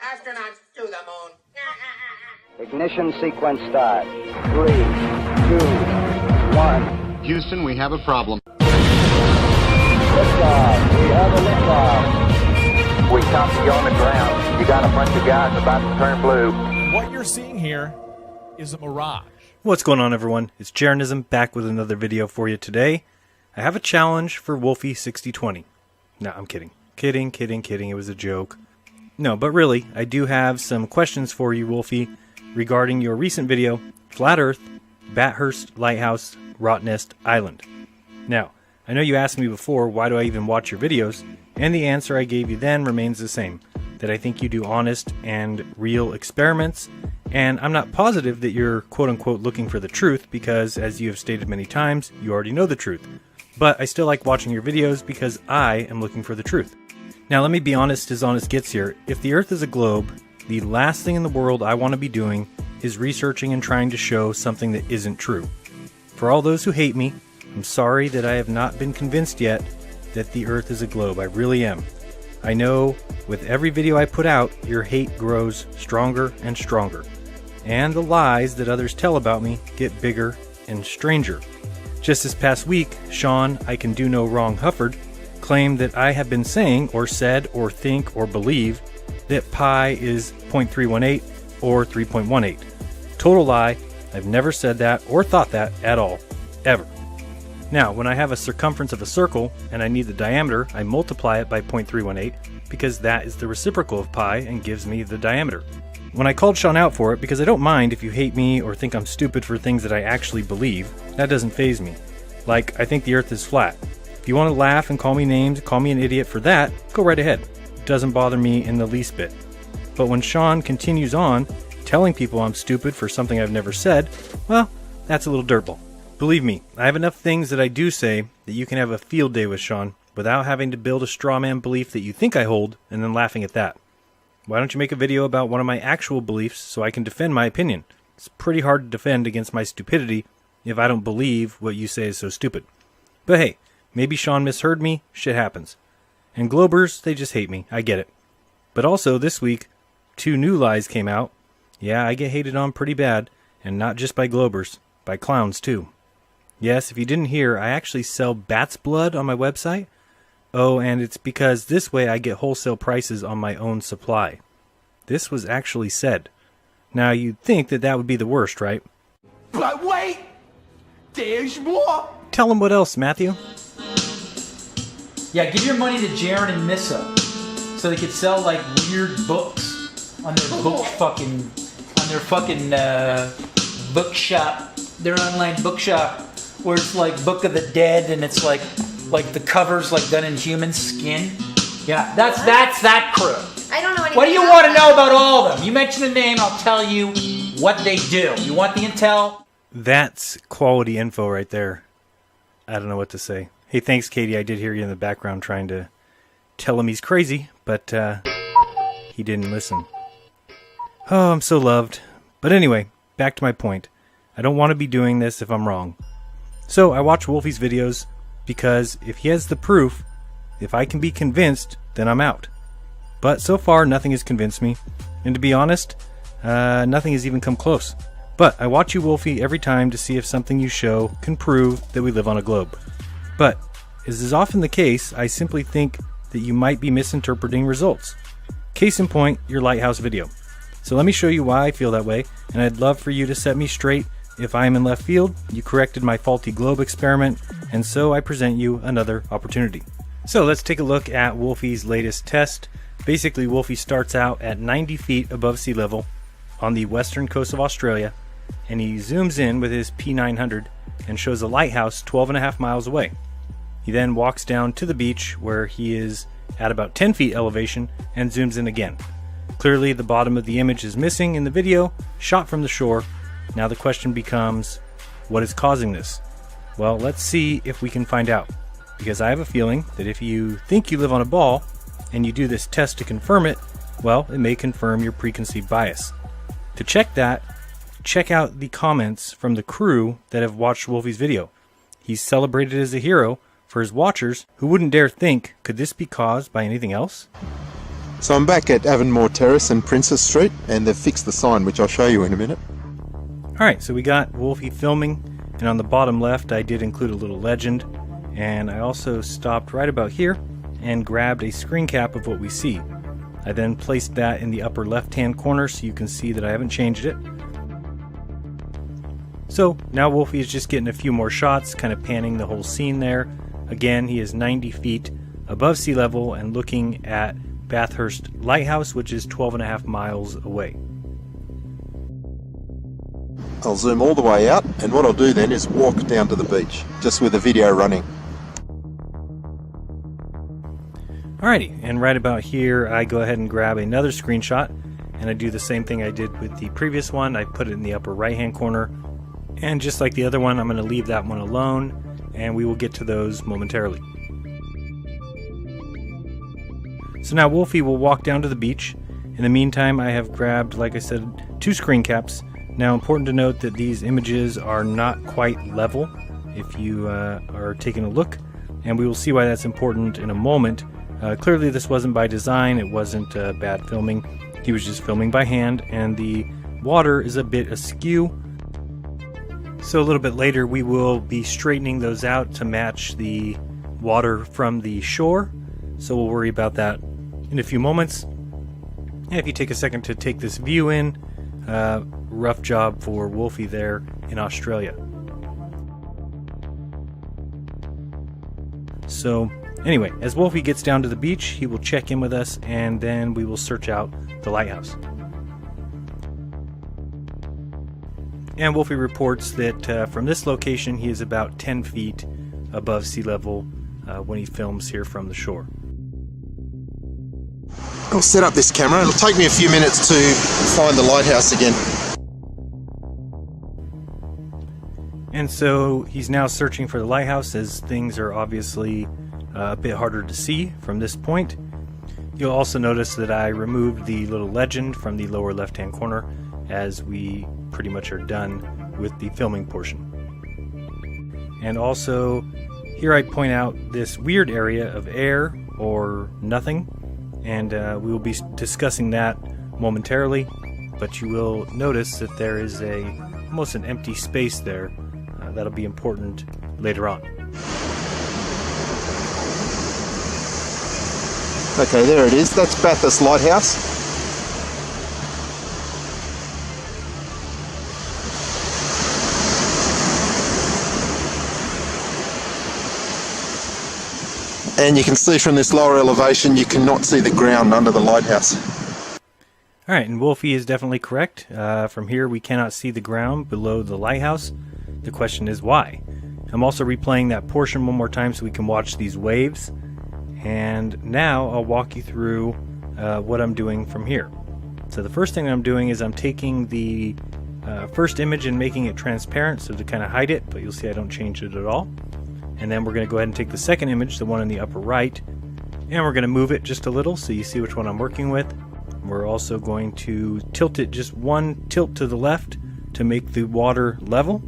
Astronauts to the moon. Ignition sequence start. 3, 2, 1. Houston, we have a problem. Liftoff. We have a liftoff. We copy you on the ground. You got a bunch of guys about to turn blue. What you're seeing here is a mirage. What's going on, everyone? It's Jeranism back with another video for you today. I have a challenge for Wolfie6020. No, I'm kidding. Kidding. It was a joke. No, but really, I do have some questions for you, Wolfie, regarding your recent video, Flat Earth, Bathurst, Lighthouse, Rottnest Island. Now, I know you asked me before, why do I even watch your videos? And the answer I gave you then remains the same, that I think you do honest and real experiments, and I'm not positive that you're quote-unquote looking for the truth, because as you have stated many times, you already know the truth. But I still like watching your videos because I am looking for the truth. Now let me be honest as honest gets here. If the Earth is a globe, the last thing in the world I want to be doing is researching and trying to show something that isn't true. For all those who hate me, I'm sorry that I have not been convinced yet that the Earth is a globe. I really am. I know with every video I put out, your hate grows stronger and stronger. And the lies that others tell about me get bigger and stranger. Just this past week, Sean, I Can Do No Wrong Hufford, claimed that I have been saying or said or think or believe that pi is 0.318 or 3.18. Total lie. I've never said that or thought that at all. Ever. Now, when I have a circumference of a circle and I need the diameter, I multiply it by 0.318 because that is the reciprocal of pi and gives me the diameter. When I called Sean out for it, because I don't mind if you hate me or think I'm stupid for things that I actually believe, that doesn't faze me. Like, I think the Earth is flat. If you want to laugh and call me names, call me an idiot for that, go right ahead. It doesn't bother me in the least bit. But when Sean continues on, telling people I'm stupid for something I've never said, well, that's a little dirtball. Believe me, I have enough things that I do say that you can have a field day with Sean without having to build a straw man belief that you think I hold and then laughing at that. Why don't you make a video about one of my actual beliefs so I can defend my opinion? It's pretty hard to defend against my stupidity if I don't believe what you say is so stupid. But hey, maybe Sean misheard me, shit happens. And Globers, they just hate me, I get it. But also this week, 2 new lies came out. Yeah, I get hated on pretty bad, and not just by Globers, by clowns too. Yes, if you didn't hear, I actually sell bat's blood on my website. Oh, and it's because this way I get wholesale prices on my own supply. This was actually said. Now, you'd think that that would be the worst, right? But wait! There's more! Tell them what else, Matthew. Yeah, give your money to Jaron and Missa so they could sell like weird books on their bookshop, their online bookshop, where it's like Book of the Dead and it's like the covers like done in human skin. Yeah, that's that crew. I don't know anything. What do you want to know about all of them? You mention a name, I'll tell you what they do. You want the intel? That's quality info right there. I don't know what to say. Hey, thanks, Katie. I did hear you in the background trying to tell him he's crazy, but he didn't listen. Oh, I'm so loved. But anyway, back to my point. I don't want to be doing this if I'm wrong. So I watch Wolfie's videos because if he has the proof, if I can be convinced, then I'm out. But so far, nothing has convinced me. And to be honest, nothing has even come close. But I watch you, Wolfie, every time to see if something you show can prove that we live on a globe. But, as is often the case, I simply think that you might be misinterpreting results. Case in point, your Lighthouse video. So let me show you why I feel that way, and I'd love for you to set me straight. If I am in left field, you corrected my faulty globe experiment, and so I present you another opportunity. So let's take a look at Wolfie's latest test. Basically, Wolfie starts out at 90 feet above sea level on the western coast of Australia, and he zooms in with his P900 and shows a lighthouse 12.5 miles away. He then walks down to the beach where he is at about 10 feet elevation and zooms in again. Clearly the bottom of the image is missing in the video, shot from the shore. Now the question becomes, what is causing this? Well, let's see if we can find out, because I have a feeling that if you think you live on a ball and you do this test to confirm it, well, it may confirm your preconceived bias. To check that, check out the comments from the crew that have watched Wolfie's video. He's celebrated as a hero for his watchers who wouldn't dare think, could this be caused by anything else? So I'm back at Avonmore Terrace and Princess Street, and they've fixed the sign, which I'll show you in a minute. Alright, so we got Wolfie filming, and on the bottom left I did include a little legend, and I also stopped right about here and grabbed a screen cap of what we see. I then placed that in the upper left hand corner so you can see that I haven't changed it. So now Wolfie is just getting a few more shots, kind of panning the whole scene there. Again, he is 90 feet above sea level and looking at Bathurst Lighthouse, which is 12.5 miles away. I'll zoom all the way out, and what I'll do then is walk down to the beach, just with the video running. Alrighty, and right about here I go ahead and grab another screenshot, and I do the same thing I did with the previous one. I put it in the upper right hand corner, and just like the other one, I'm going to leave that one alone, and we will get to those momentarily. So now Wolfie will walk down to the beach. In the meantime, I have grabbed, like I said, 2 screen caps. Now, important to note that these images are not quite level if you are taking a look, and we will see why that's important in a moment. Clearly this wasn't by design, it wasn't bad filming. He was just filming by hand, and the water is a bit askew. So a little bit later we will be straightening those out to match the water from the shore. So we'll worry about that in a few moments. And if you take a second to take this view in, rough job for Wolfie there in Australia. So anyway, as Wolfie gets down to the beach, he will check in with us, and then we will search out the lighthouse. And Wolfie reports that from this location he is about 10 feet above sea level when he films here from the shore. I'll set up this camera. It'll take me a few minutes to find the lighthouse again. And so he's now searching for the lighthouse, as things are obviously a bit harder to see from this point. You'll also notice that I removed the little legend from the lower left hand corner, as we pretty much are done with the filming portion. And also here I point out this weird area of air or nothing, and we will be discussing that momentarily, but you will notice that there is almost an empty space there. That'll be important later on. Okay, there it is. That's Bathurst Lighthouse. And you can see from this lower elevation, you cannot see the ground under the lighthouse. Alright, and Wolfie is definitely correct. From here we cannot see the ground below the lighthouse. The question is why? I'm also replaying that portion one more time so we can watch these waves. And now I'll walk you through what I'm doing from here. So the first thing I'm doing is I'm taking the first image and making it transparent, so to kind of hide it, but you'll see I don't change it at all. And then we're going to go ahead and take the second image, the one in the upper right, and we're going to move it just a little so you see which one I'm working with. We're also going to tilt it just one tilt to the left to make the water level,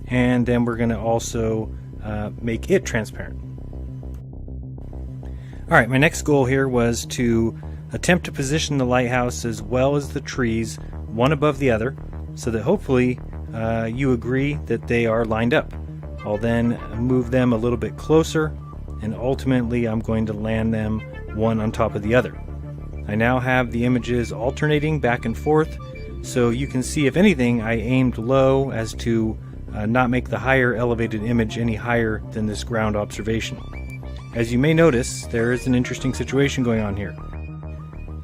and then we're going to also make it transparent. Alright, my next goal here was to attempt to position the lighthouse as well as the trees, one above the other, so that hopefully you agree that they are lined up. I'll then move them a little bit closer, and ultimately I'm going to land them one on top of the other. I now have the images alternating back and forth, so you can see if anything I aimed low as to not make the higher elevated image any higher than this ground observation. As you may notice, there is an interesting situation going on here.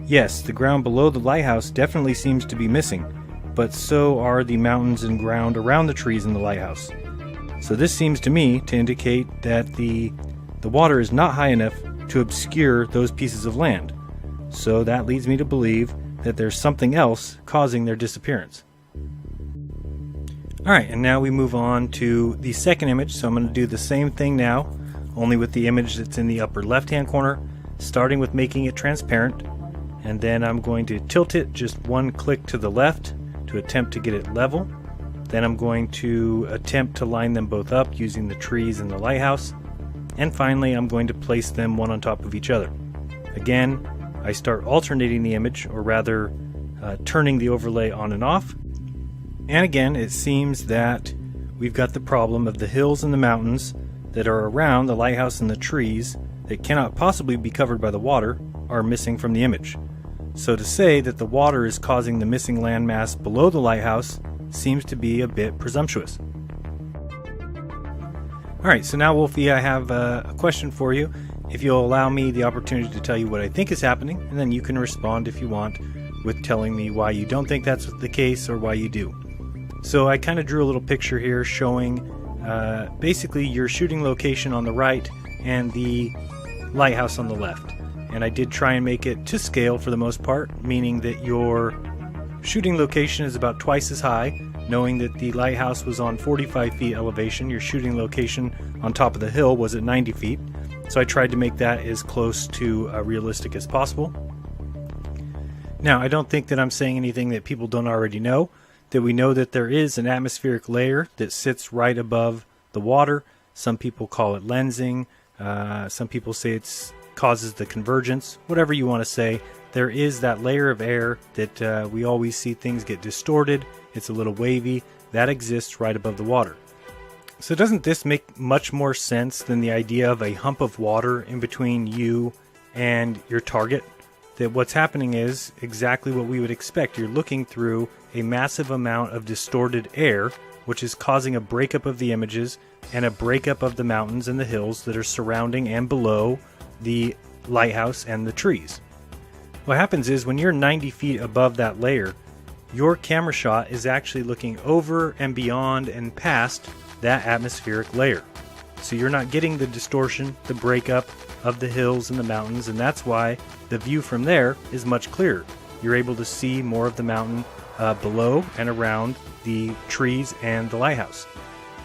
Yes, the ground below the lighthouse definitely seems to be missing, but so are the mountains and ground around the trees in the lighthouse. So this seems to me to indicate that the water is not high enough to obscure those pieces of land. So that leads me to believe that there's something else causing their disappearance. Alright, and now we move on to the second image, so I'm going to do the same thing now, only with the image that's in the upper left hand corner, starting with making it transparent, and then I'm going to tilt it just one click to the left to attempt to get it level. Then I'm going to attempt to line them both up using the trees and the lighthouse, and finally I'm going to place them one on top of each other. Again, I start alternating the image, or rather turning the overlay on and off. And again, it seems that we've got the problem of the hills and the mountains that are around the lighthouse and the trees that cannot possibly be covered by the water are missing from the image. So to say that the water is causing the missing landmass below the lighthouse seems to be a bit presumptuous. Alright, so now Wolfie, I have a question for you. If you'll allow me the opportunity to tell you what I think is happening, and then you can respond if you want with telling me why you don't think that's the case or why you do. So I kind of drew a little picture here showing basically your shooting location on the right and the lighthouse on the left. And I did try and make it to scale for the most part, meaning that your shooting location is about twice as high. Knowing that the lighthouse was on 45 feet elevation, your shooting location on top of the hill was at 90 feet. So I tried to make that as close to realistic as possible. Now, I don't think that I'm saying anything that people don't already know. That we know that there is an atmospheric layer that sits right above the water. Some people call it lensing. Some people say it causes the convergence. Whatever you want to say, there is that layer of air that we always see things get distorted. It's a little wavy. That exists right above the water. So doesn't this make much more sense than the idea of a hump of water in between you and your target? That what's happening is exactly what we would expect. You're looking through a massive amount of distorted air, which is causing a breakup of the images and a breakup of the mountains and the hills that are surrounding and below the lighthouse and the trees. What happens is when you're 90 feet above that layer, your camera shot is actually looking over and beyond and past that atmospheric layer. So you're not getting the distortion, the breakup of the hills and the mountains, and that's why the view from there is much clearer. You're able to see more of the mountain below and around the trees and the lighthouse.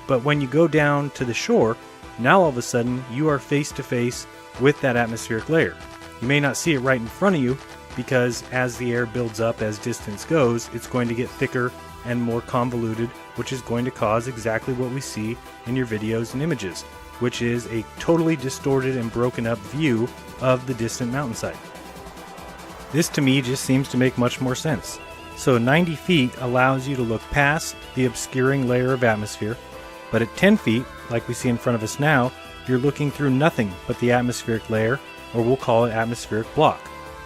But when you go down to the shore, now all of a sudden you are face to face with that atmospheric layer. You may not see it right in front of you, because as the air builds up, as distance goes, it's going to get thicker and more convoluted, which is going to cause exactly what we see in your videos and images, which is a totally distorted and broken up view of the distant mountainside. This to me just seems to make much more sense. So 90 feet allows you to look past the obscuring layer of atmosphere, but at 10 feet, like we see in front of us now, you're looking through nothing but the atmospheric layer, or we'll call it atmospheric block,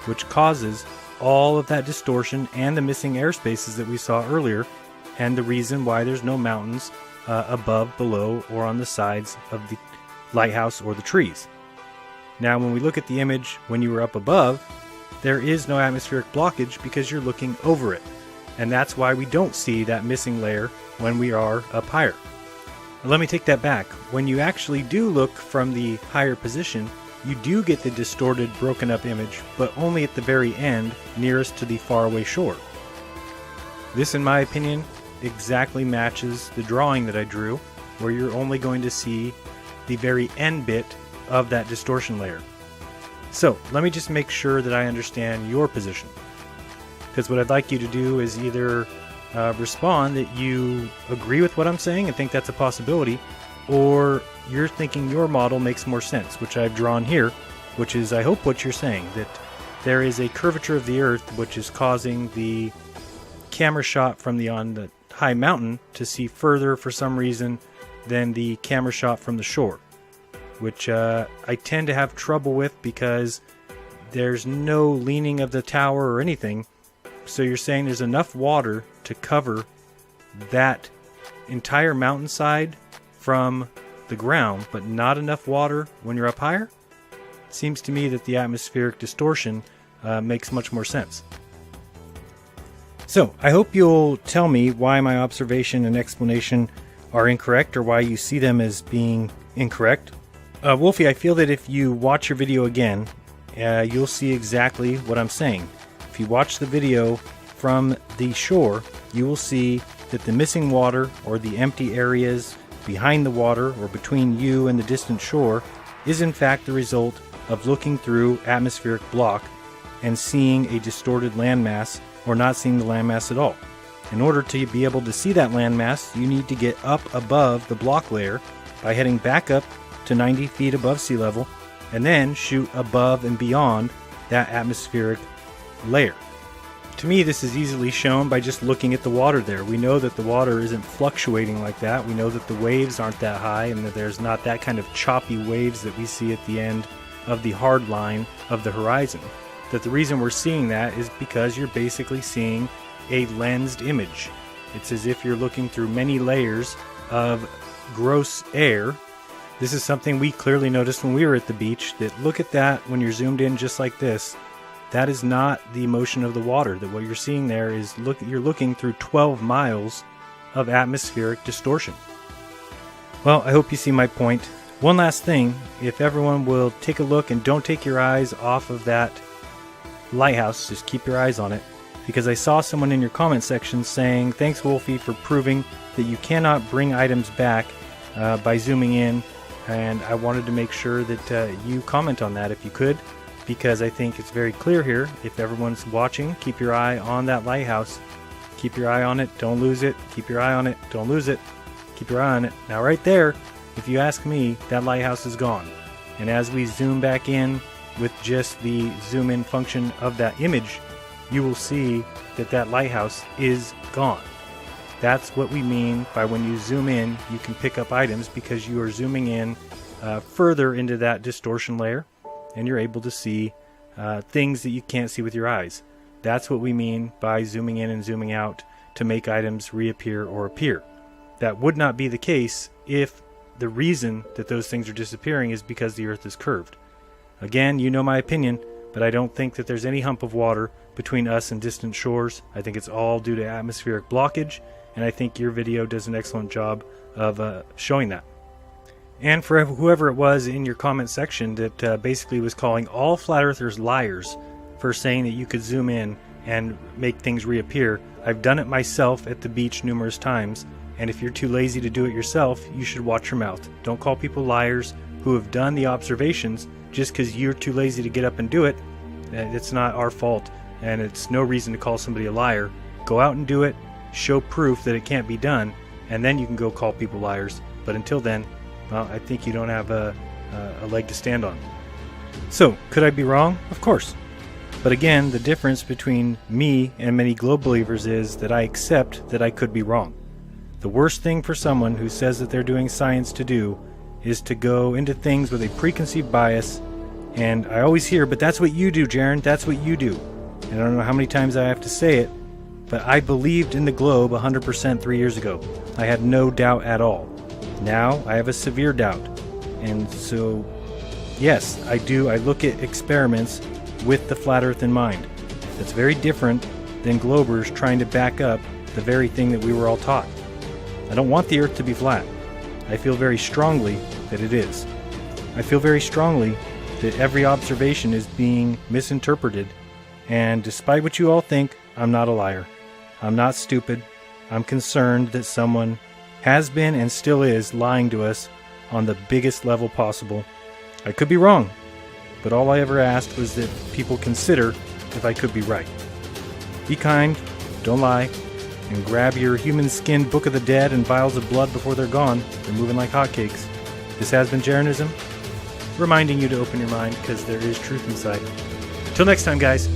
which causes all of that distortion and the missing air spaces that we saw earlier, and the reason why there's no mountains above, below, or on the sides of the lighthouse or the trees. Now when we look at the image when you were up above, there is no atmospheric blockage because you're looking over it, and that's why we don't see that missing layer when we are up higher. Let me take that back. When you actually do look from the higher position, you do get the distorted, broken up image, but only at the very end, nearest to the faraway shore. This, in my opinion, exactly matches the drawing that I drew, where you're only going to see the very end bit of that distortion layer. So, let me just make sure that I understand your position. Because what I'd like you to do is either respond that you agree with what I'm saying and think that's a possibility, or you're thinking your model makes more sense, which I've drawn here, which is, I hope, what you're saying, that there is a curvature of the earth which is causing the camera shot from on the high mountain to see further for some reason than the camera shot from the shore, which I tend to have trouble with because there's no leaning of the tower or anything. So you're saying there's enough water to cover that entire mountainside from the ground, but not enough water when you're up higher? It seems to me that the atmospheric distortion makes much more sense. So, I hope you'll tell me why my observation and explanation are incorrect, or why you see them as being incorrect. Wolfie, I feel that if you watch your video again, you'll see exactly what I'm saying. If you watch the video from the shore, you will see that the missing water, or the empty areas behind the water or between you and the distant shore, is in fact the result of looking through atmospheric block and seeing a distorted landmass, or not seeing the landmass at all. In order to be able to see that landmass, you need to get up above the block layer by heading back up to 90 feet above sea level, and then shoot above and beyond that atmospheric layer. To me, this is easily shown by just looking at the water there. We know that the water isn't fluctuating like that. We know that the waves aren't that high and that there's not that kind of choppy waves that we see at the end of the hard line of the horizon. That the reason we're seeing that is because you're basically seeing a lensed image. It's as if you're looking through many layers of gross air. This is something we clearly noticed when we were at the beach, that look at that when you're zoomed in just like this. That is not the motion of the water. That what you're seeing there is you're looking through 12 miles of atmospheric distortion. Well, I hope you see my point. One last thing, if everyone will take a look and don't take your eyes off of that lighthouse, just keep your eyes on it, because I saw someone in your comment section saying, thanks Wolfie for proving that you cannot bring items back by zooming in, and I wanted to make sure that you comment on that if you could, because I think it's very clear here. If everyone's watching, keep your eye on that lighthouse. Keep your eye on it, don't lose it. Keep your eye on it, don't lose it. Keep your eye on it. Now right there, if you ask me, that lighthouse is gone. And as we zoom back in with just the zoom in function of that image, you will see that that lighthouse is gone. That's what we mean by when you zoom in, you can pick up items, because you are zooming in further into that distortion layer, and you're able to see things that you can't see with your eyes. That's what we mean by zooming in and zooming out to make items reappear or appear. That would not be the case if the reason that those things are disappearing is because the Earth is curved. Again, you know my opinion, but I don't think that there's any hump of water between us and distant shores. I think it's all due to atmospheric blockage, and I think your video does an excellent job of showing that. And for whoever it was in your comment section that basically was calling all flat earthers liars for saying that you could zoom in and make things reappear, I've done it myself at the beach numerous times, and if you're too lazy to do it yourself, you should watch your mouth. Don't call people liars who have done the observations just because you're too lazy to get up and do it. It's not our fault, and it's no reason to call somebody a liar. Go out and do it, show proof that it can't be done, and then you can go call people liars. But until then, well, I think you don't have a leg to stand on. So, could I be wrong? Of course. But again, the difference between me and many globe believers is that I accept that I could be wrong. The worst thing for someone who says that they're doing science to do is to go into things with a preconceived bias. And I always hear, but that's what you do, Jaron, that's what you do. And I don't know how many times I have to say it, but I believed in the globe 100% 3 years ago. I had no doubt at all. Now I have a severe doubt. And so, yes, I do. I look at experiments with the flat earth in mind. That's very different than globers trying to back up the very thing that we were all taught. I don't want the earth to be flat. I feel very strongly that it is. I feel very strongly that every observation is being misinterpreted. And despite what you all think, I'm not a liar. I'm not stupid. I'm concerned that someone has been and still is lying to us on the biggest level possible. I could be wrong, but all I ever asked was that people consider if I could be right. Be kind, don't lie, and grab your human skin Book of the Dead and vials of blood before they're gone. They're moving like hotcakes. This has been Jeranism, reminding you to open your mind because there is truth inside. Till next time, guys.